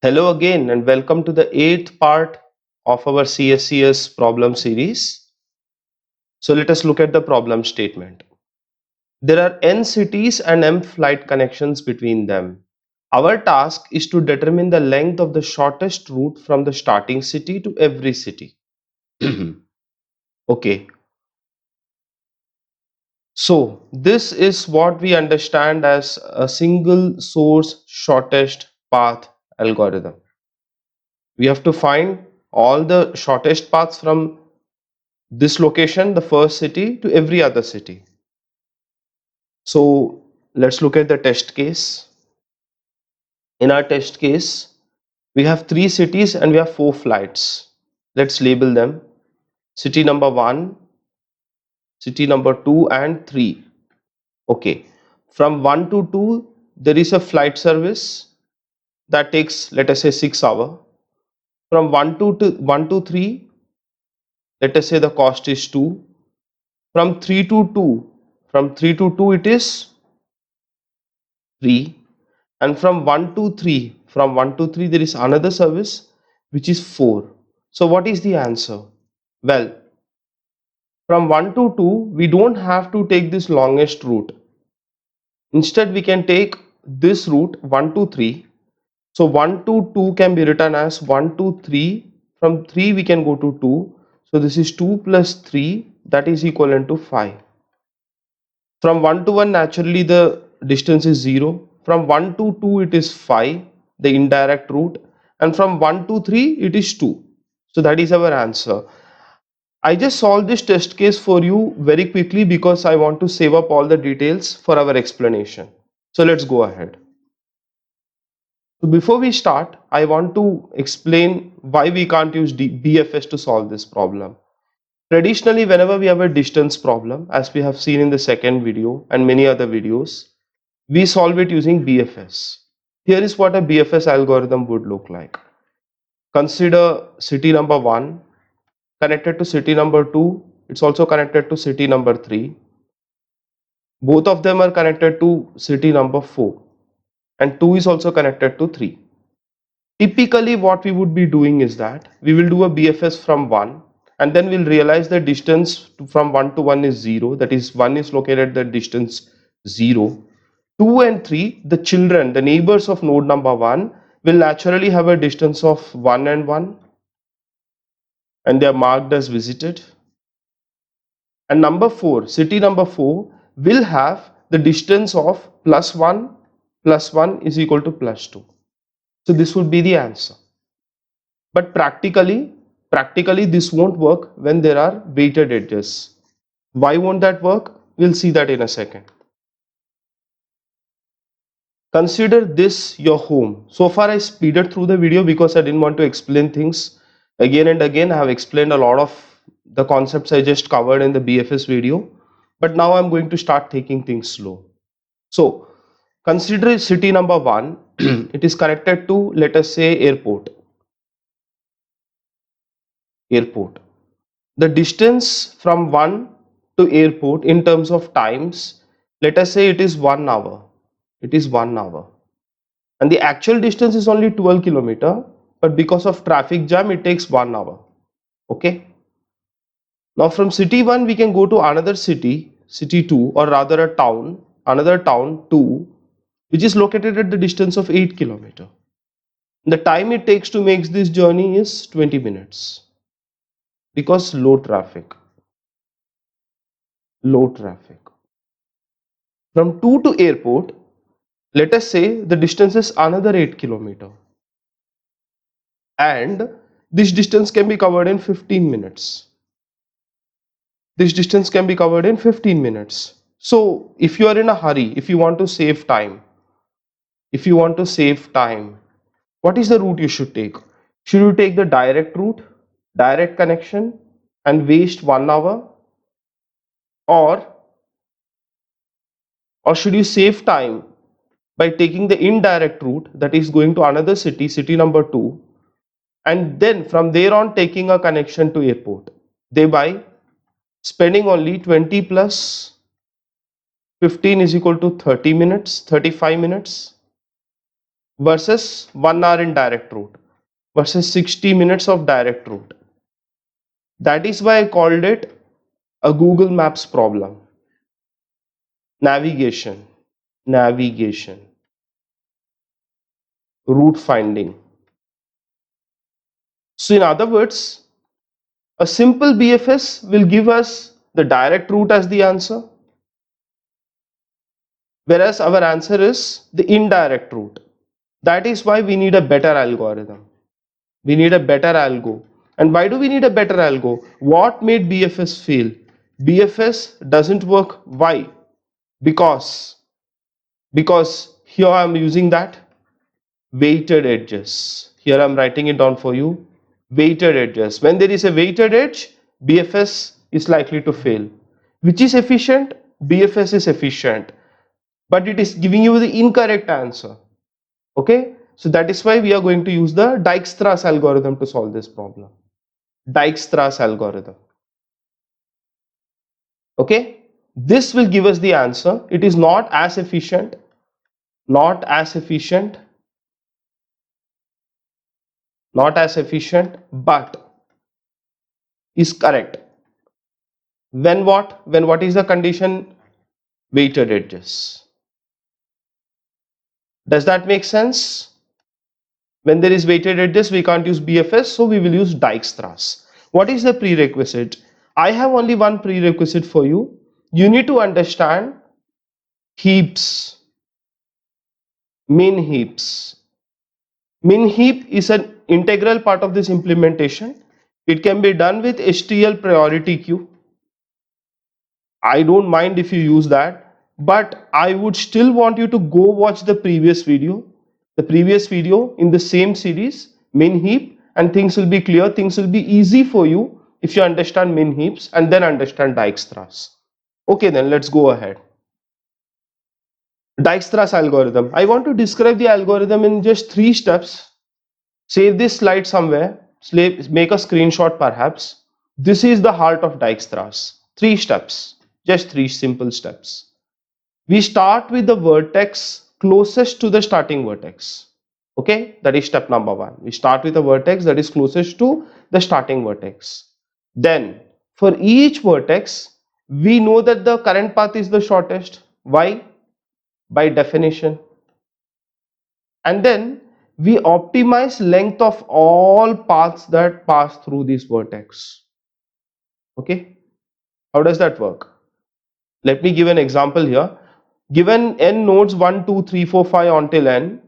Hello again and welcome to the eighth part of our CSCS problem series. So let us look at the problem statement. There are n cities and m flight connections between them. Our task is to determine the length of the shortest route from the starting city to every city. Okay, so this is what we understand as a single source shortest path algorithm. We have to find all the shortest paths from this location, the first city, to every other city. So let's look at the test case. In our test case, we have three cities and we have four flights. Let's label them city number 1, city number 2 and 3. Okay, from 1 to 2 there is a flight service that takes, let us say, 6 hours. From 1 to 3, let us say the cost is 2. From 3 to 2, from 3 to 2 it is 3. And from 1 to 3, from 1 to 3 there is another service which is 4. So what is the answer? Well, from 1 to 2 we don't have to take this longest route. Instead we can take this route 1 to 3. So 1 to 2 can be written as 1 to 3. From 3 we can go to 2. So this is 2 plus 3, that is equivalent to 5. From 1 to 1 naturally the distance is 0. From 1 to 2 it is 5, the indirect route, and from 1 to 3 it is 2. So that is our answer. I just solved this test case for you very quickly because I want to save up all the details for our explanation. So let's go ahead. So before we start, I want to explain why we can't use BFS to solve this problem. Traditionally, whenever we have a distance problem, as we have seen in the second video and many other videos, we solve it using BFS. Here is what a BFS algorithm would look like. Consider city number 1 connected to city number 2. It's also connected to city number 3. Both of them are connected to city number 4 and 2 is also connected to 3. Typically what we would be doing is that we will do a BFS from 1 and then we'll realize the distance from 1 to 1 is 0, that is 1 is located at the distance 0. 2 and 3, the children, the neighbors of node number 1 will naturally have a distance of 1 and 1 and they are marked as visited. And number 4, city number 4 will have the distance of plus 1 is equal to plus 2. So this would be the answer. But practically this won't work when there are weighted edges. Why won't that work? We'll see that in a second. Consider this your home. So far I speeded through the video because I didn't want to explain things again and again. I have explained a lot of the concepts I just covered in the BFS video, but now I'm going to start taking things slow. So consider city number 1. It is connected to, let us say, airport. The distance from 1 to airport in terms of times, let us say it is 1 hour. It is 1 hour. And the actual distance is only 12 kilometer, but because of traffic jam, it takes 1 hour. Okay. Now from city 1, we can go to another city, city 2, or rather a town, another town 2, which is located at the distance of 8 kilometer. The time it takes to make this journey is 20 minutes because low traffic. From 2 to airport, let us say the distance is another 8 kilometer and this distance can be covered in 15 minutes. So if you are in a hurry, if you want to save time, what is the route you should take? Should you take the direct route, direct connection and waste 1 hour, or should you save time by taking the indirect route, that is going to another city, city number 2, and then from there on taking a connection to airport, thereby spending only 20 plus 15 is equal to 30 minutes, 35 minutes. versus 1 hour in direct route versus 60 minutes of direct route. That is why I called it a Google Maps problem. Navigation, navigation, route finding. So in other words, a simple BFS will give us the direct route as the answer, whereas our answer is the indirect route. That is why we need a better algorithm. We need a better algo. And why do we need a better algo? What made BFS fail? BFS doesn't work. Why? Because here I am using that weighted edges. Here I am writing it down for you. Weighted edges. When there is a weighted edge, BFS is likely to fail. Which is efficient? BFS is efficient, but it is giving you the incorrect answer. Okay, so that is why we are going to use the Dijkstra's algorithm to solve this problem. Dijkstra's algorithm. Okay, this will give us the answer. It is not as efficient, not as efficient, not as efficient, but is correct. When what? When what is the condition? Weighted edges. Does that make sense? When there is weighted edges, we can't use BFS, so we will use Dijkstra's. What is the prerequisite? I have only one prerequisite for you. You need to understand heaps, min heaps. Min heap is an integral part of this implementation. It can be done with HTL priority queue. I don't mind if you use that, but I would still want you to go watch the previous video. The previous video in the same series, min heap, and things will be clear. Things will be easy for you if you understand min heaps and then understand Dijkstra's. Okay, then let's go ahead. Dijkstra's algorithm. I want to describe the algorithm in just 3 steps. Save this slide somewhere. Make a screenshot perhaps. This is the heart of Dijkstra's. 3 steps. Just 3 simple steps. We start with the vertex closest to the starting vertex. Okay, that is step number 1. We start with a vertex that is closest to the starting vertex. Then for each vertex, we know that the current path is the shortest. Why? By definition. And then we optimize length of all paths that pass through this vertex. Okay, how does that work? Let me give an example here. Given n nodes 1, 2, 3, 4, 5 until n,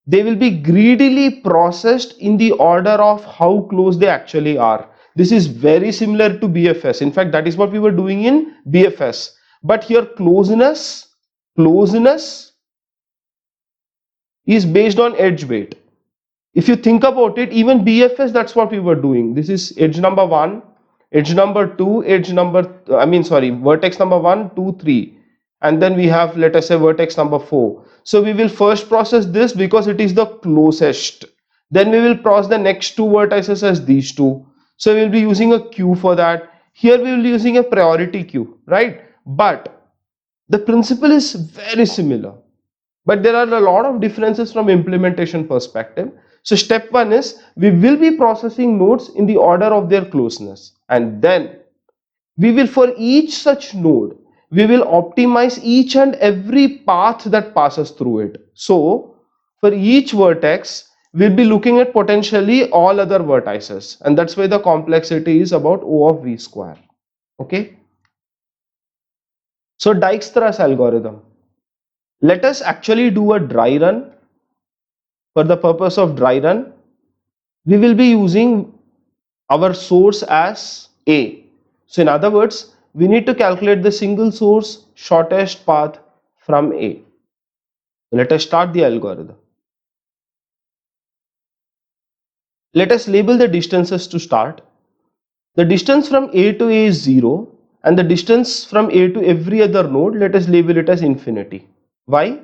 they will be greedily processed in the order of how close they actually are. This is very similar to BFS. In fact, that is what we were doing in BFS. But here closeness is based on edge weight. If you think about it, even BFS, that's what we were doing. This is edge number 1, edge number 2, vertex number 1, 2, 3. And then we have, let us say, vertex number 4. So we will first process this because it is the closest. Then we will process the next 2 vertices as these 2. So we will be using a queue for that. Here we will be using a priority queue, right? But the principle is very similar. But there are a lot of differences from implementation perspective. So step 1 is we will be processing nodes in the order of their closeness. And then we will, for each such node, we will optimize each and every path that passes through it. So for each vertex, we'll be looking at potentially all other vertices. And that's why the complexity is about O of V square. Okay. So Dijkstra's algorithm. Let us actually do a dry run. For the purpose of dry run, we will be using our source as A. So in other words, we need to calculate the single source shortest path from A. Let us start the algorithm. Let us label the distances to start. The distance from A to A is 0 and the distance from A to every other node, let us label it as infinity. Why?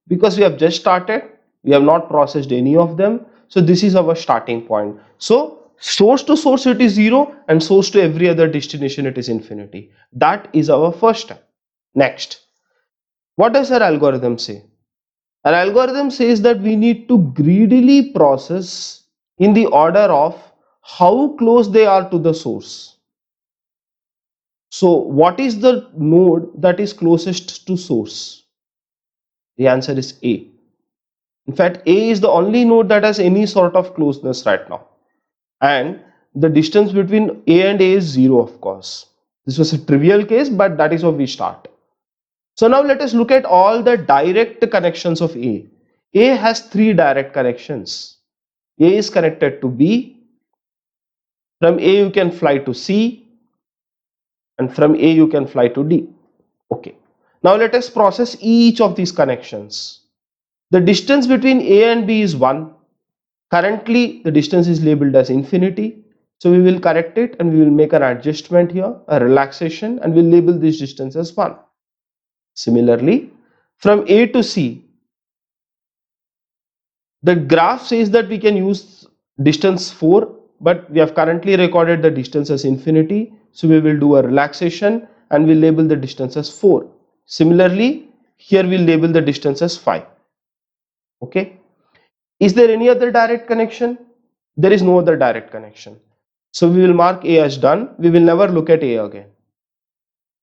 Because we have just started, we have not processed any of them. So this is our starting point. So source to source it is 0 and source to every other destination it is infinity. That is our first step. Next, what does our algorithm say? An algorithm says that we need to greedily process in the order of how close they are to the source. So what is the node that is closest to source? The answer is A. In fact, A is the only node that has any sort of closeness right now. And the distance between A and A is 0, of course. This was a trivial case, but that is how we start. So now let us look at all the direct connections of A. A has 3 direct connections. A is connected to B. From A you can fly to C. And from A you can fly to D. Okay. Now let us process each of these connections. The distance between A and B is 1. Currently the distance is labeled as infinity. So we will correct it and we will make an adjustment here, a relaxation, and we'll label this distance as 1. Similarly, from A to C, the graph says that we can use distance 4, but we have currently recorded the distance as infinity. So we will do a relaxation and we'll label the distance as 4. Similarly, here we'll label the distance as 5. Okay. Is there any other direct connection? There is no other direct connection. So we will mark A as done. We will never look at A again.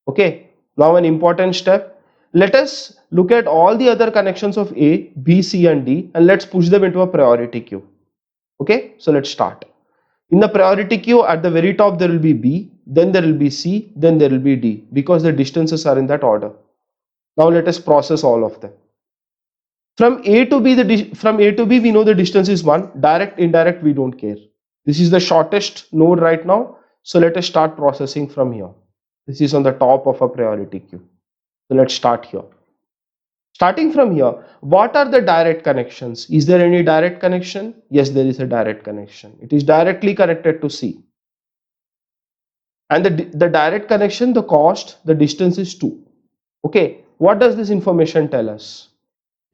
Okay. Now an important step. Let us look at all the other connections of A, B, C and D and let's push them into a priority queue. Okay. So let's start. In the priority queue at the very top there will be B, then there will be C, then there will be D because the distances are in that order. Now let us process all of them. From A to B, we know the distance is 1. Direct, indirect, we don't care. This is the shortest node right now. So let us start processing from here. This is on the top of a priority queue. So let's start here. Starting from here, what are the direct connections? Is there any direct connection? Yes, there is a direct connection. It is directly connected to C. And the direct connection, the cost, the distance is 2. Okay, what does this information tell us?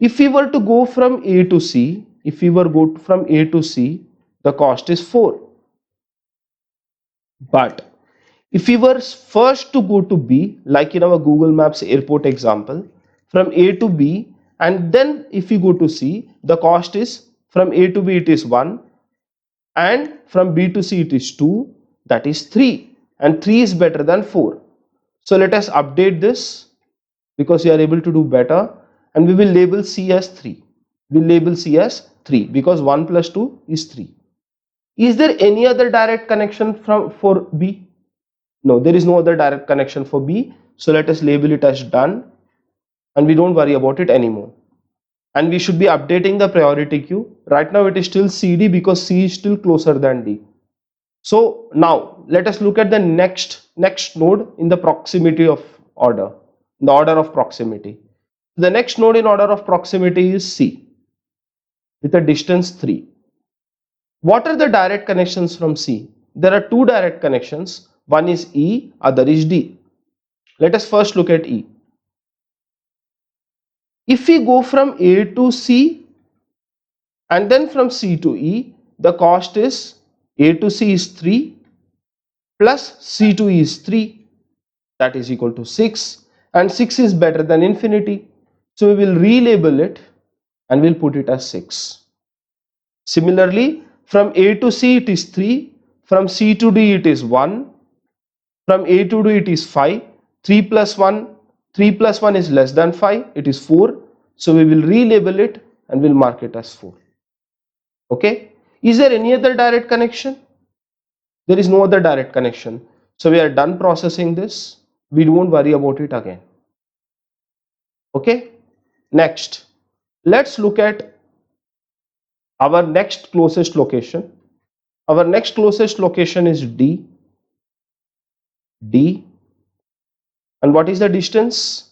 If we were to go from A to C, the cost is 4. But if we were first to go to B, like in our Google Maps airport example, from A to B, and then if we go to C, the cost is from A to B it is 1, and from B to C it is 2, that is 3, and 3 is better than 4. So let us update this because we are able to do better, and we will label C as 3. We'll label C as 3 because 1 plus 2 is 3. Is there any other direct connection for B? No, there is no other direct connection for B. So let us label it as done and we don't worry about it anymore. And we should be updating the priority queue. Right now it is still CD because C is still closer than D. So now let us look at the next node in the proximity of order, in the order of proximity. The next node in order of proximity is C with a distance 3. What are the direct connections from C? There are 2 direct connections. One is E, other is D. Let us first look at E. If we go from A to C and then from C to E, the cost is A to C is 3 plus C to E is 3, that is equal to 6, and 6 is better than infinity. So we will relabel it and we'll put it as 6. Similarly, from A to C it is 3, from C to D it is 1, from A to D it is 5, 3 plus 1 is less than 5, it is 4. So we will relabel it and we'll mark it as 4. Okay. Is there any other direct connection? There is no other direct connection. So we are done processing this. We won't worry about it again. Okay. Next, let's look at our next closest location. Our next closest location is D. And what is the distance?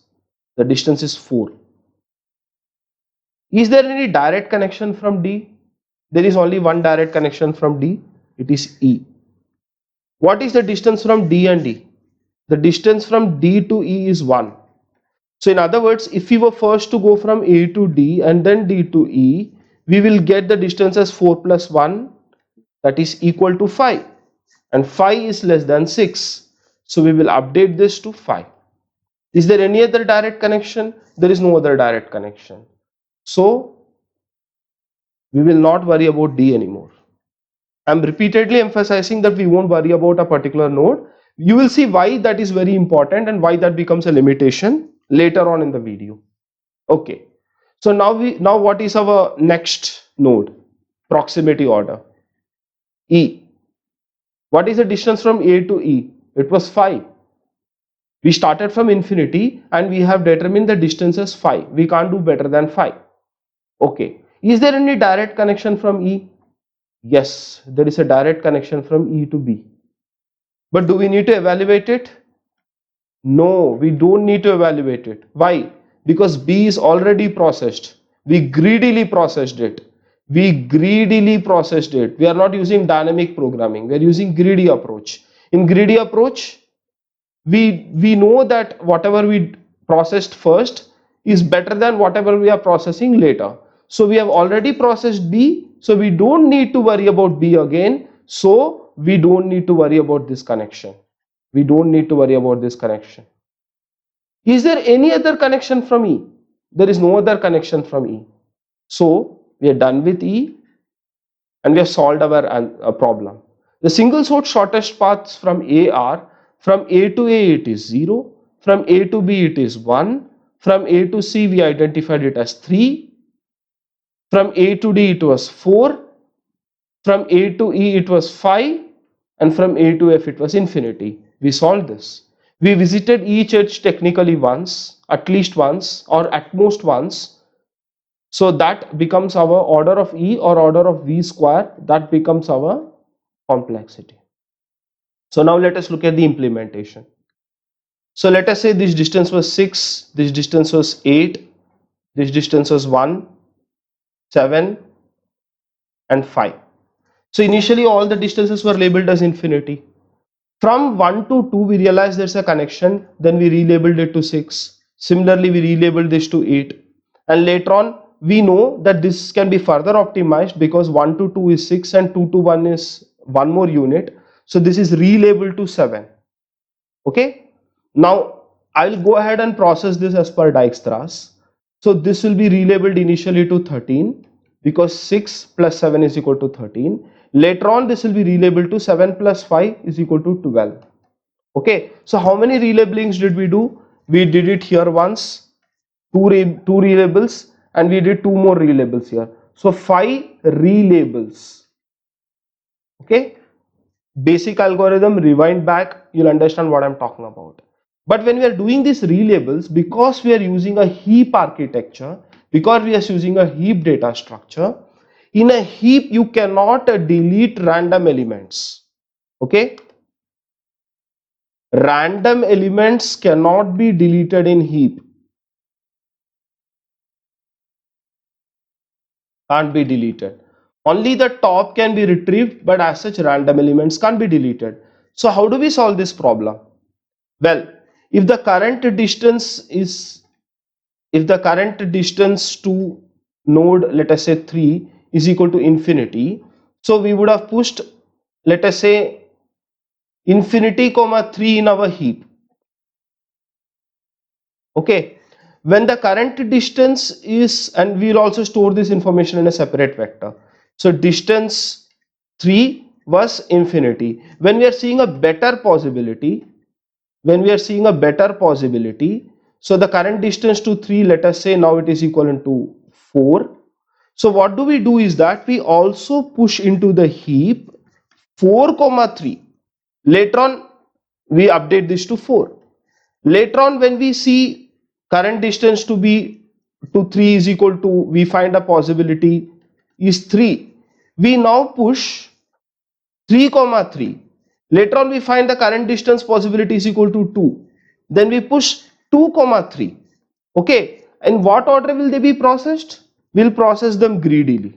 The distance is 4. Is there any direct connection from D? There is only one direct connection from D. It is E. What is the distance from D and D? The distance from D to E is 1. So in other words, if we were first to go from A to D and then D to E, we will get the distance as 4 plus 1, that is equal to 5. And 5 is less than 6. So we will update this to 5. Is there any other direct connection? There is no other direct connection. So we will not worry about D anymore. I'm repeatedly emphasizing that we won't worry about a particular node. You will see why that is very important and why that becomes a limitation later on in the video. Okay. So now what is our next node? Proximity order. E. What is the distance from A to E? It was 5. We started from infinity and we have determined the distance as 5. We can't do better than 5. Okay. Is there any direct connection from E? Yes, there is a direct connection from E to B. But do we need to evaluate it? No, we don't need to evaluate it. Why? Because B is already processed. We greedily processed it. We greedily processed it. We are not using dynamic programming. We are using greedy approach. In greedy approach, we know that whatever we processed first is better than whatever we are processing later. So we have already processed B, so we don't need to worry about B again. So we don't need to worry about this connection. We don't need to worry about this connection. Is there any other connection from E? There is no other connection from E. So we are done with E and we have solved our problem. The single source shortest paths from A are: from A to A it is 0, from A to B it is 1, from A to C we identified it as 3, from A to D it was 4, from A to E it was 5, and from A to F it was infinity. We solved this. We visited each edge technically once, at least once, or at most once. So that becomes our order of E or order of V square. That becomes our complexity. So now let us look at the implementation. So let us say this distance was 6, this distance was 8, this distance was 1, 7, and 5. So initially all the distances were labeled as infinity. From 1 to 2 we realized there's a connection, then we relabeled it to 6. Similarly we relabeled this to 8, and later on we know that this can be further optimized because 1 to 2 is 6 and 2 to 1 is one more unit. So this is relabeled to 7. Okay. Now I'll go ahead and process this as per Dijkstra's. So this will be relabeled initially to 13 because 6 plus 7 is equal to 13. Later on this will be relabeled to 7 plus 5 is equal to 12. Okay, so how many relabelings did we do? We did it here once, two relabels, and we did 2 more relabels here. So 5 relabels. Okay, basic algorithm, rewind back, you'll understand what I'm talking about. But when we are doing these relabels, because we are using a heap architecture, because we are using a heap data structure, in a heap you cannot delete random elements. Okay, random elements cannot be deleted in heap. Can't be deleted. Only the top can be retrieved, but as such random elements can't be deleted. So how do we solve this problem? Well, if the current distance to node, let us say 3, is equal to infinity, so we would have pushed, let us say, infinity comma 3 in our heap. Okay, when the current distance is, and we will also store this information in a separate vector. So distance 3 was infinity. When we are seeing a better possibility, so the current distance to 3, let us say now it is equivalent to 4. So what do we do is that we also push into the heap 4 comma 3. Later on we update this to 4. Later on when we see current distance to be to 3 is equal to, we find a possibility is 3. We now push 3 comma 3. Later on we find the current distance possibility is equal to 2. Then we push 2 comma 3. Okay, in what order will they be processed? We'll process them greedily.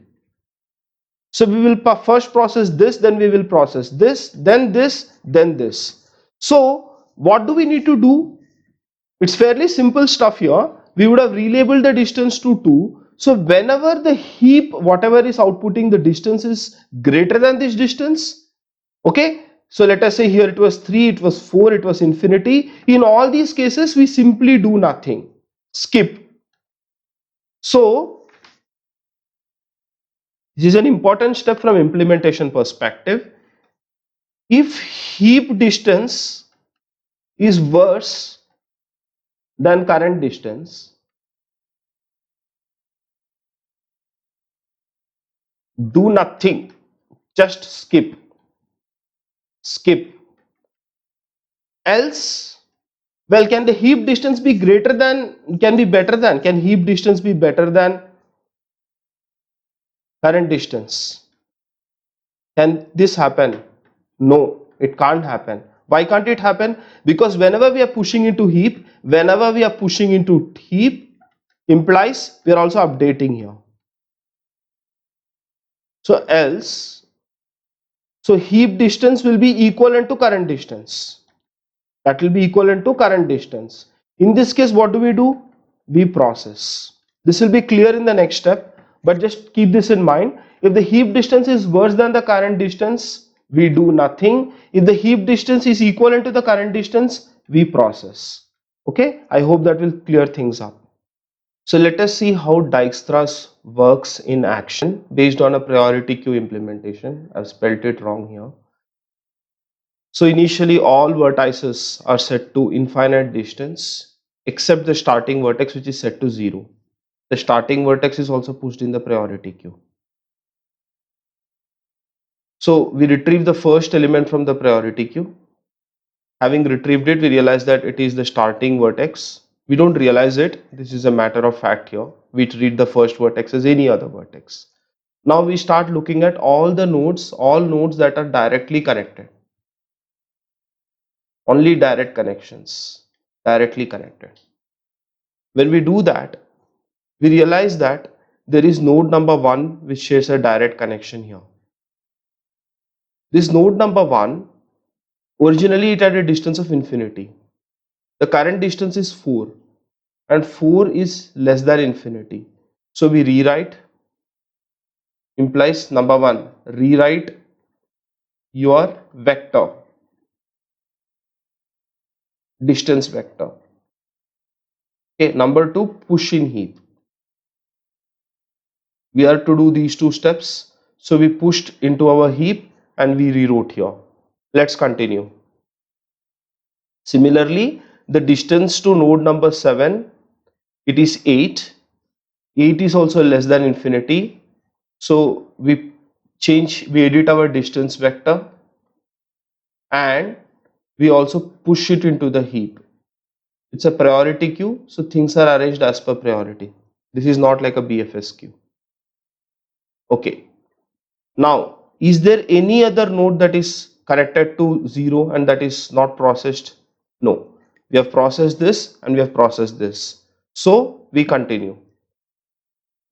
So we will first process this, then we will process this, then this, then this. So what do we need to do? It's fairly simple stuff here. We would have relabeled the distance to 2. So whenever the heap, whatever is outputting the distance is greater than this distance, okay, so let us say here it was 3, it was 4, it was infinity. In all these cases we simply do nothing, skip. So This is an important step from implementation perspective. If heap distance is worse than current distance, do nothing, just skip. Else, well, can the heap distance be greater than, can heap distance be better than current distance? Can this happen? No, it can't happen. Why can't it happen? Because whenever we are pushing into heap, implies we are also updating here. So else, so heap distance will be equivalent to current distance. That will be equivalent to current distance. In this case, what do? We process. This will be clear in the next step, but just keep this in mind. If the heap distance is worse than the current distance, we do nothing. If the heap distance is equivalent to the current distance, we process. Okay, I hope that will clear things up. So let us see how Dijkstra's works in action based on a priority queue implementation. I've spelled it wrong here. So initially all vertices are set to infinite distance except the starting vertex, which is set to 0. The starting vertex is also pushed in the priority queue. So we retrieve the first element from the priority queue. Having retrieved it, we realize that it is the starting vertex. We don't realize it. This is a matter of fact here. We treat the first vertex as any other vertex. Now we start looking at all nodes that are directly connected. Only direct connections, directly connected. When we do that, we realize that there is node number 1 which shares a direct connection here. This node number 1, originally it had a distance of infinity. The current distance is 4 and 4 is less than infinity. So we rewrite, implies number 1, rewrite your vector, distance vector. Okay, number 2, push in heap. We are to do these two steps. So we pushed into our heap and we rewrote here. Let's continue. Similarly, the distance to node number 7, it is 8. 8 is also less than infinity. So we edit our distance vector and we also push it into the heap. It's a priority queue, so things are arranged as per priority. This is not like a BFS queue. Okay. Now, is there any other node that is connected to 0 and that is not processed? No. We have processed this and we have processed this. So we continue.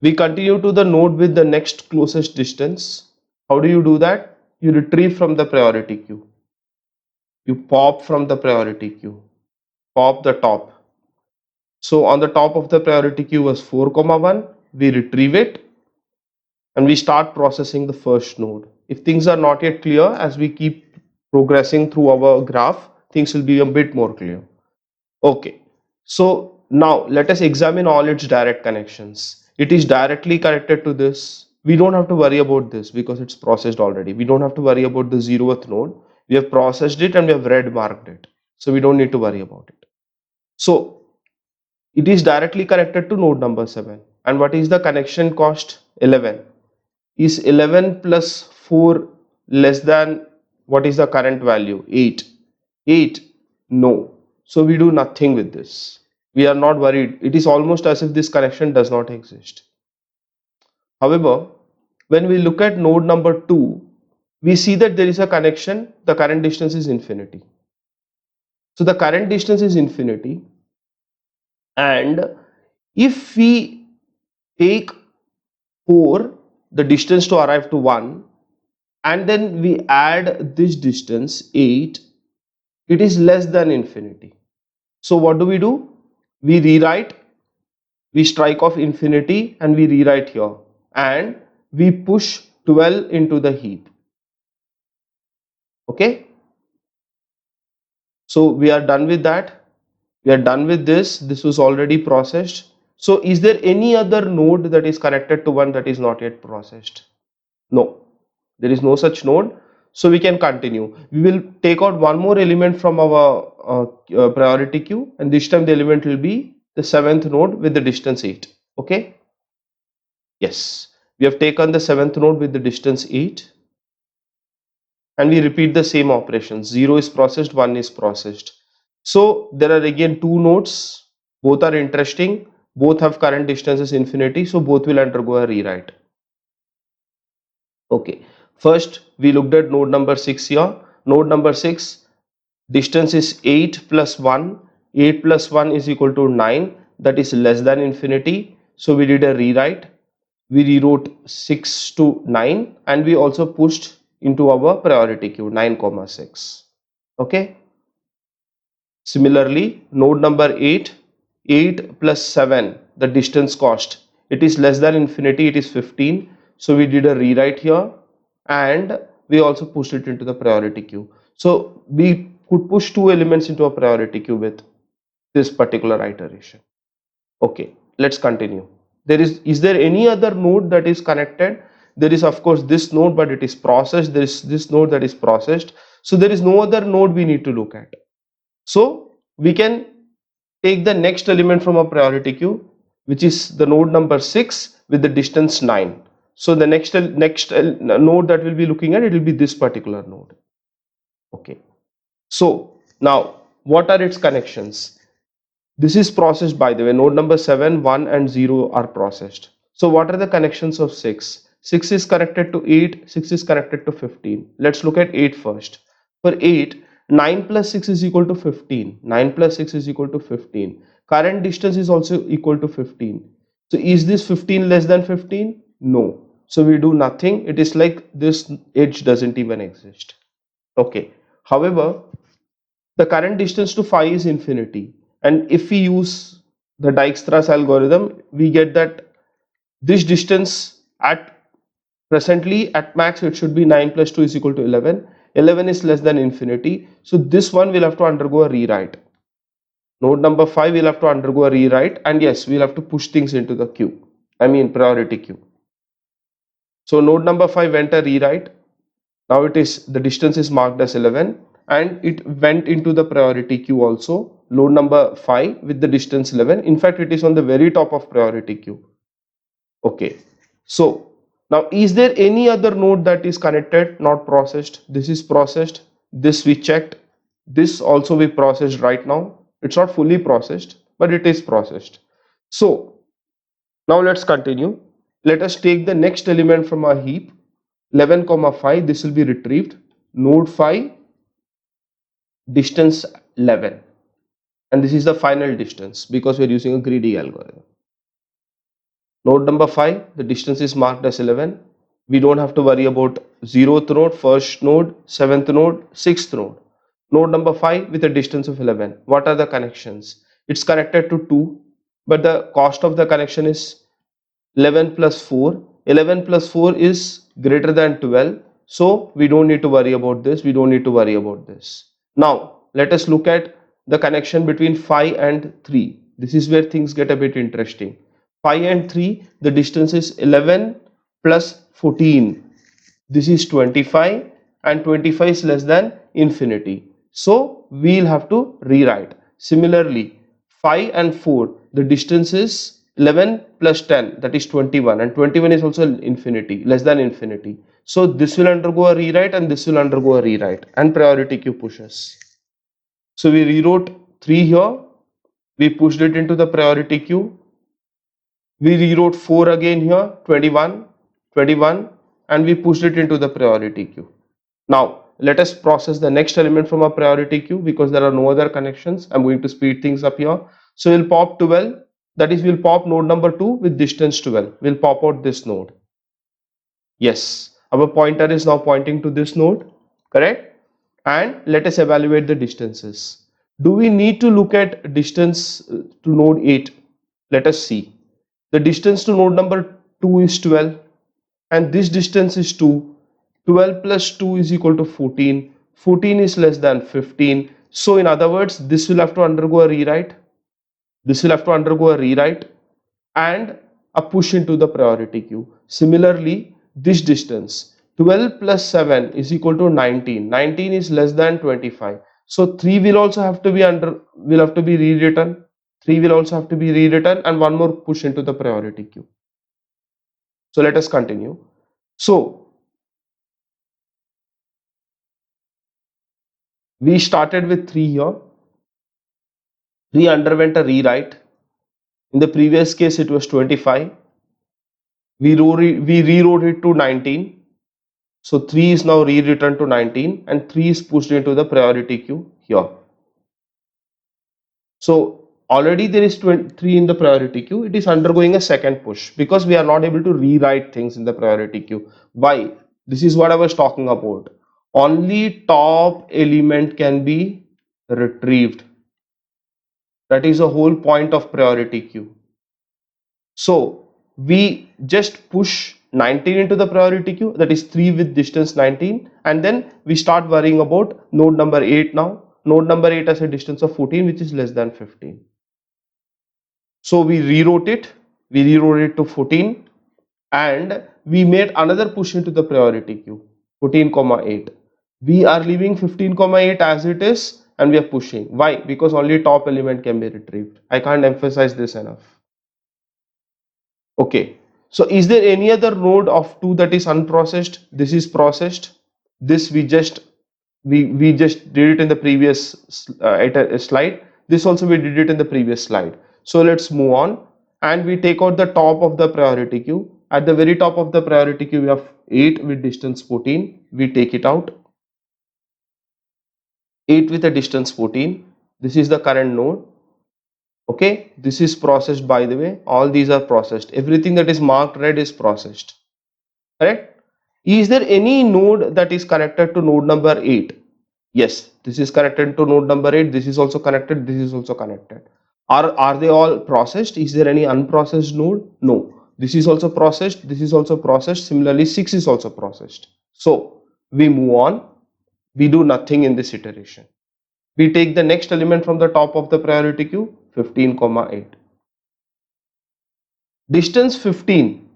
We continue to the node with the next closest distance. How do you do that? You retrieve from the priority queue. You pop from the priority queue. Pop the top. So on the top of the priority queue was 4, 1. We retrieve it and we start processing the first node. If things are not yet clear, as we keep progressing through our graph, things will be a bit more clear. Okay, so now let us examine all its direct connections. It is directly connected to this. We don't have to worry about this because it's processed already. We don't have to worry about the 0th node. We have processed it and we have red marked it. So we don't need to worry about it. So it is directly connected to node number 7. And what is the connection cost? 11. Is 11 plus 4 less than, what is the current value? 8. 8? No. So we do nothing with this. We are not worried. It is almost as if this connection does not exist. However, when we look at node number 2, we see that there is a connection. The current distance is infinity. So the current distance is infinity. And if we take 4, the distance to arrive to 1, and then we add this distance 8, it is less than infinity. So what do? We rewrite, we strike off infinity and we rewrite here and we push 12 into the heap. Okay, so we are done with that. We are done with this. This was already processed. So is there any other node that is connected to one that is not yet processed? No, there is no such node. So we can continue. We will take out one more element from our priority queue, and this time the element will be the seventh node with the distance 8. Okay. Yes, we have taken the seventh node with the distance 8, and we repeat the same operation. 0 is processed, 1 is processed. So there are again two nodes, both are interesting, both have current distances infinity, so both will undergo a rewrite. Okay, first we looked at node number 6 here. Node number 6, distance is 8 plus 1. 8 plus 1 is equal to 9, that is less than infinity. So we did a rewrite. We rewrote 6 to 9, and we also pushed into our priority queue 9 comma 6. Okay. Similarly, node number 8, 8 plus 7, the distance cost, it is less than infinity, it is 15. So we did a rewrite here, and we also pushed it into the priority queue. So we could push two elements into a priority queue with this particular iteration. Okay, let's continue. Is there any other node that is connected? There is of course this node, but it is processed. There is this node that is processed. So there is no other node we need to look at. So we can take the next element from a priority queue, which is the node number 6 with the distance 9. So the next node that we'll be looking at, it will be this particular node. Okay. So now what are its connections? This is processed, by the way. Node number 7, 1 and 0 are processed. So what are the connections of 6? 6 is connected to 8, 6 is connected to 15. Let's look at 8 first. For 8, 9 plus 6 is equal to 15. 9 plus 6 is equal to 15. Current distance is also equal to 15. So is this 15 less than 15? No. So we do nothing. It is like this edge doesn't even exist. Okay. However, the current distance to phi is infinity, and if we use the Dijkstra's algorithm, we get that this distance at presently at max it should be 9 plus 2 is equal to 11. 11 is less than infinity, so this one will have to undergo a rewrite. Node number 5 will have to undergo a rewrite, and yes, we'll have to push things into the queue, I mean priority queue. So node number 5 went a rewrite. Now it is, the distance is marked as 11, and it went into the priority queue also, node number 5 with the distance 11. In fact, it is on the very top of priority queue. Okay, so now is there any other node that is connected, not processed? This is processed, this we checked, this also we processed right now. It's not fully processed, but it is processed. So now let's continue. Let us take the next element from our heap, 11 comma 5. This will be retrieved. Node 5, distance 11, and this is the final distance because we are using a greedy algorithm. Node number 5, the distance is marked as 11. We don't have to worry about 0th node, 1st node, 7th node, 6th node. Node number 5 with a distance of 11. What are the connections? It's connected to 2, but the cost of the connection is 11 plus 4. 11 plus 4 is greater than 12. So we don't need to worry about this. We don't need to worry about this. Now let us look at the connection between 5 and 3. This is where things get a bit interesting. 5 and 3, the distance is 11 plus 14. This is 25, and 25 is less than infinity. So we'll have to rewrite. Similarly, 5 and 4, the distance is 11 plus 10, that is 21, and 21 is also infinity, less than infinity. So this will undergo a rewrite, and this will undergo a rewrite, and priority queue pushes. So we rewrote 3 here, we pushed it into the priority queue. We rewrote 4 again here, 21, 21, and we pushed it into the priority queue. Now let us process the next element from our priority queue because there are no other connections. I'm going to speed things up here. So we'll pop 12, that is, we'll pop node number 2 with distance 12. We'll pop out this node. Yes, our pointer is now pointing to this node, correct? And let us evaluate the distances. Do we need to look at distance to node 8? Let us see. The distance to node number 2 is 12, and this distance is 2. 12 plus 2 is equal to 14. 14 is less than 15. So in other words, this will have to undergo a rewrite. This will have to undergo a rewrite and a push into the priority queue. Similarly, this distance. 12 plus 7 is equal to 19. 19 is less than 25. So 3 will also have to be rewritten. 3 will also have to be rewritten, and one more push into the priority queue. So let us continue. So we started with 3 here. 3 underwent a rewrite. In the previous case, it was 25. We rewrote it to 19. So 3 is now rewritten to 19, and 3 is pushed into the priority queue here. So already there is 3 in the priority queue. It is undergoing a second push because we are not able to rewrite things in the priority queue. Why? This is what I was talking about. Only top element can be retrieved. That is the whole point of priority queue. So we just push 19 into the priority queue, that is 3 with distance 19, and then we start worrying about node number 8 now. Node number 8 has a distance of 14, which is less than 15. So we rewrote it to 14, and we made another push into the priority queue, 14,8. We are leaving 15,8 as it is, and we are pushing. Why? Because only top element can be retrieved. I can't emphasize this enough. Okay, so is there any other node of 2 that is unprocessed? This is processed. This we just did it in the previous slide. This also we did it in the previous slide. So let's move on, and we take out the top of the priority queue. At the very top of the priority queue, we have 8 with distance 14. We take it out. 8 with a distance 14. This is the current node. Okay, this is processed, by the way. All these are processed. Everything that is marked red is processed. Correct? Is there any node that is connected to node number 8? Yes, this is connected to node number 8. This is also connected. This is also connected. Are they all processed? Is there any unprocessed node? No. This is also processed. This is also processed. Similarly, 6 is also processed. So we move on. We do nothing in this iteration. We take the next element from the top of the priority queue, 15,8. Distance 15.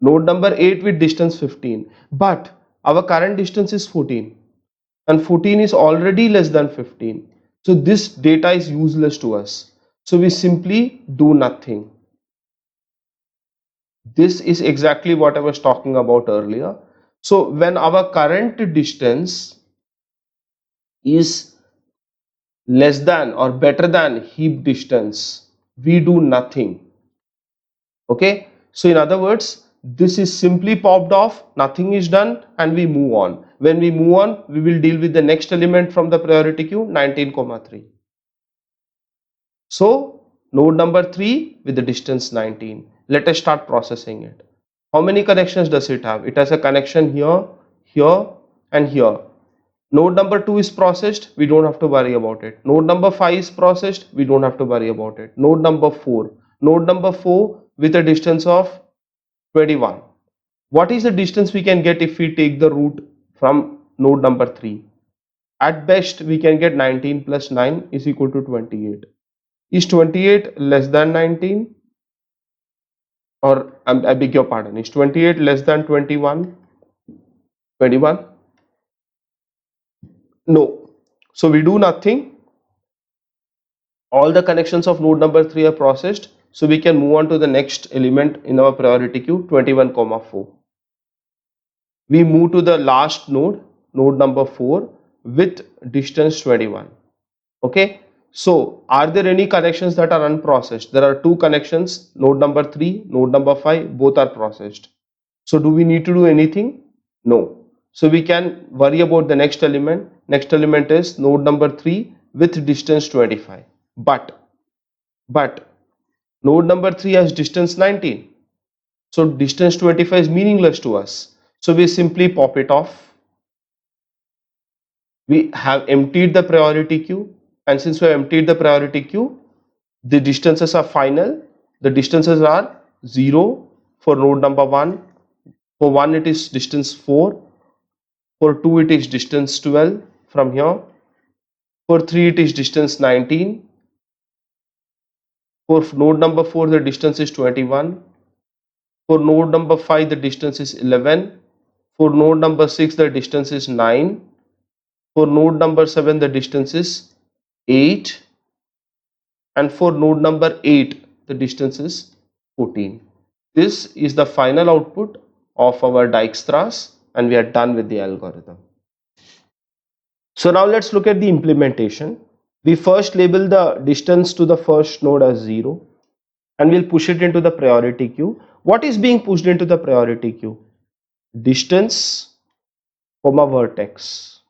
Node number 8 with distance 15. But our current distance is 14. And 14 is already less than 15. So this data is useless to us. So we simply do nothing. This is exactly what I was talking about earlier. So when our current distance is less than or better than heap distance, we do nothing. Okay, so in other words, this is simply popped off, nothing is done, and we move on. When we move on, we will deal with the next element from the priority queue, 19,3. So node number 3 with the distance 19. Let us start processing it. How many connections does it have? It has a connection here, here, and here. Node number 2 is processed, we don't have to worry about it. Node number 5 is processed, we don't have to worry about it. Node number 4. Node number 4 with a distance of 21. What is the distance we can get if we take the route from node number 3? At best, we can get 19 plus 9 is equal to 28. Is 28 less than 19? Or I beg your pardon, is 28 less than 21? 21? No. So we do nothing. All the connections of node number 3 are processed. So we can move on to the next element in our priority queue, 21,4. We move to the last node, node number 4 with distance 21. Okay. So are there any connections that are unprocessed? There are 2 connections, node number 3, node number 5, both are processed. So do we need to do anything? No. So we can worry about the next element. Next element is node number 3 with distance 25. But node number 3 has distance 19. So distance 25 is meaningless to us. So we simply pop it off. We have emptied the priority queue, and since we have emptied the priority queue, the distances are final. The distances are 0 for node number 1. For 1 it is distance 4. For 2 it is distance 12 from here. For 3 it is distance 19. For node number 4 the distance is 21. For node number 5, the distance is 11. For node number 6, the distance is 9. For node number 7, the distance is 8. And for node number 8, the distance is 14. This is the final output of our Dijkstra's, and we are done with the algorithm. So now let's look at the implementation. We first label the distance to the first node as 0, and we'll push it into the priority queue. What is being pushed into the priority queue? Distance, vertex.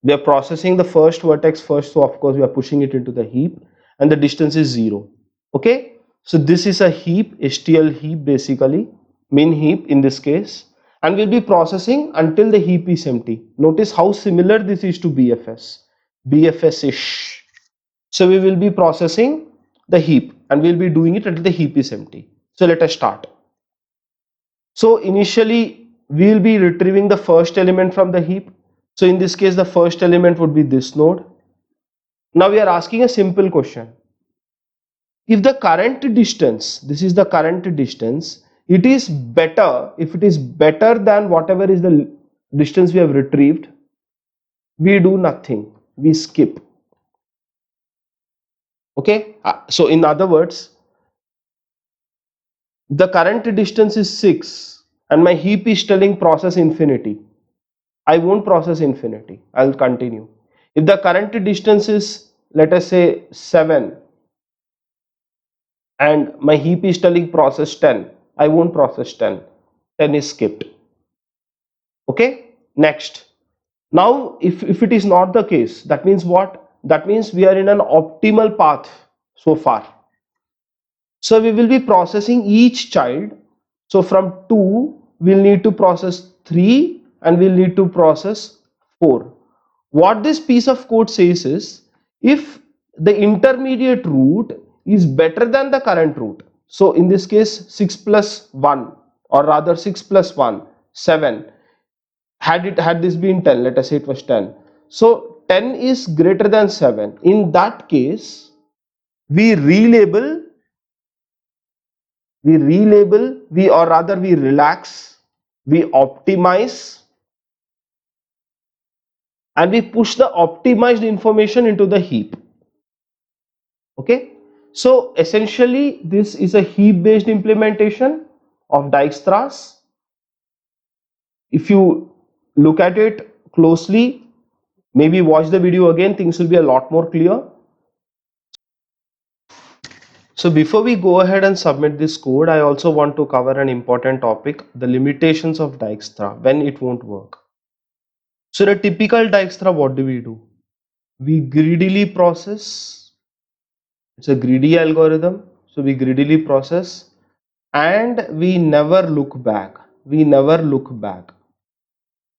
We are processing the first vertex first, so of course we are pushing it into the heap, and the distance is 0. Okay, so this is a heap, HTL heap, basically min heap in this case, and we'll be processing until the heap is empty. Notice how similar this is to BFS-ish. So we will be processing the heap, and we'll be doing it until the heap is empty. So let us start. So initially we will be retrieving the first element from the heap. So in this case, the first element would be this node. Now we are asking a simple question. If the current distance, this is the current distance, it is better, if it is better than whatever is the distance we have retrieved, we do nothing, we skip. Okay, so in other words, the current distance is 6 and my heap is telling process infinity. I won't process infinity, I'll continue. If the current distance is, let us say, 7 and my heap is telling process 10, I won't process 10. 10 is skipped. Okay, next. Now if it is not the case, that means what? That means we are in an optimal path so far. So we will be processing each child. So from 2 we'll need to process 3 and we'll need to process 4. What this piece of code says is, if the intermediate route is better than the current route, so in this case 6 plus 1, or rather 6 plus 1, 7, had this been 10, let us say it was 10, so 10 is greater than 7. In that case we relabel, we relax, we optimize, and we push the optimized information into the heap. Okay, so essentially this is a heap based implementation of Dijkstra's. If you look at it closely, maybe watch the video again, things will be a lot more clear. So before we go ahead and submit this code, I also want to cover an important topic, the limitations of Dijkstra, when it won't work. So in a typical Dijkstra, what do? We greedily process. It's a greedy algorithm. So we greedily process and we never look back. We never look back.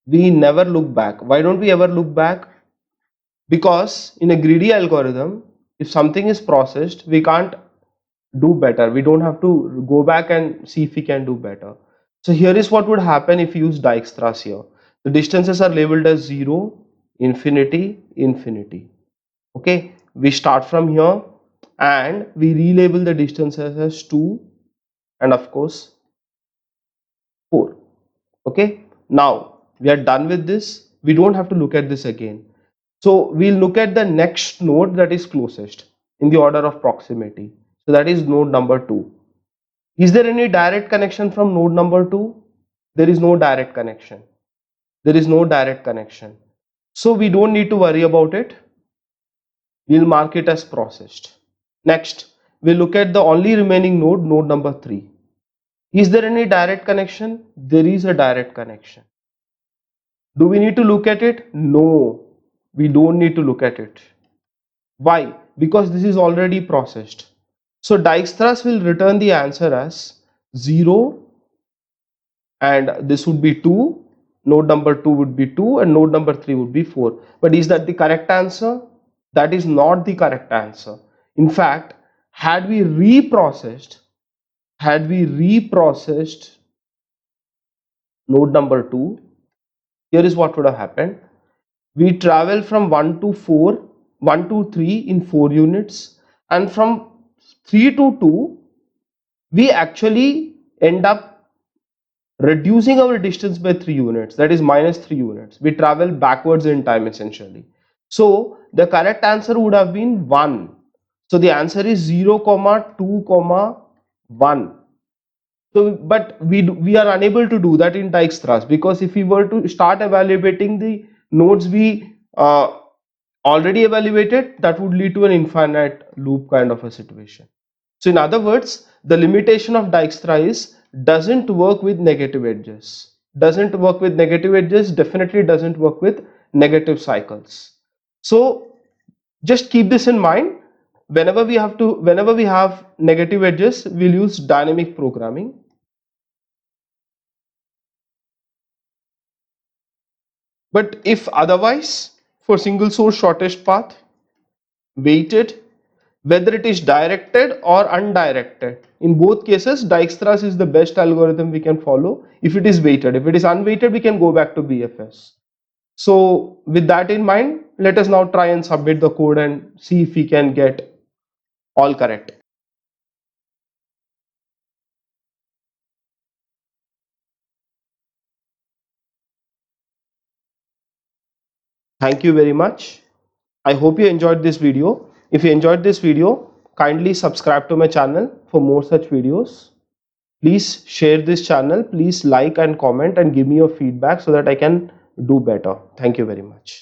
We never look back. Why don't we ever look back? Because in a greedy algorithm, if something is processed, we can't do better. We don't have to go back and see if we can do better. So here is what would happen if you use Dijkstra's here. The distances are labeled as 0, infinity, infinity. Okay, we start from here and we relabel the distances as 2 and of course 4. Okay, now we are done with this. We don't have to look at this again. So we'll look at the next node that is closest in the order of proximity. So that is node number 2. Is there any direct connection from node number 2? There is no direct connection. There is no direct connection. So we don't need to worry about it. We'll mark it as processed. Next, we'll look at the only remaining node, node number 3. Is there any direct connection? There is a direct connection. Do we need to look at it? No, we don't need to look at it. Why? Because this is already processed. So Dijkstra's will return the answer as 0 and this would be 2. Node number 2 would be 2 and node number 3 would be 4. But is that the correct answer? That is not the correct answer. In fact, had we reprocessed node number 2, here is what would have happened. We travel from 1 to 3 in 4 units, and from 3 to 2 we actually end up reducing our distance by 3 units, that is minus 3 units. We travel backwards in time essentially. So the correct answer would have been 1. So the answer is 0 comma 2 comma 1. So but we are unable to do that in Dijkstra's, because if we were to start evaluating the nodes we already evaluated, that would lead to an infinite loop kind of a situation. So in other words, the limitation of Dijkstra is doesn't work with negative edges. Doesn't work with negative edges, definitely doesn't work with negative cycles. So just keep this in mind. Whenever we have negative edges, we'll use dynamic programming. But if otherwise, for single source shortest path, weighted, whether it is directed or undirected, in both cases Dijkstra's is the best algorithm we can follow if it is weighted. If it is unweighted, we can go back to BFS. So with that in mind, let us now try and submit the code and see if we can get all correct. Thank you very much. I hope you enjoyed this video. If you enjoyed this video, kindly subscribe to my channel for more such videos. Please share this channel. Please like and comment and give me your feedback so that I can do better. Thank you very much.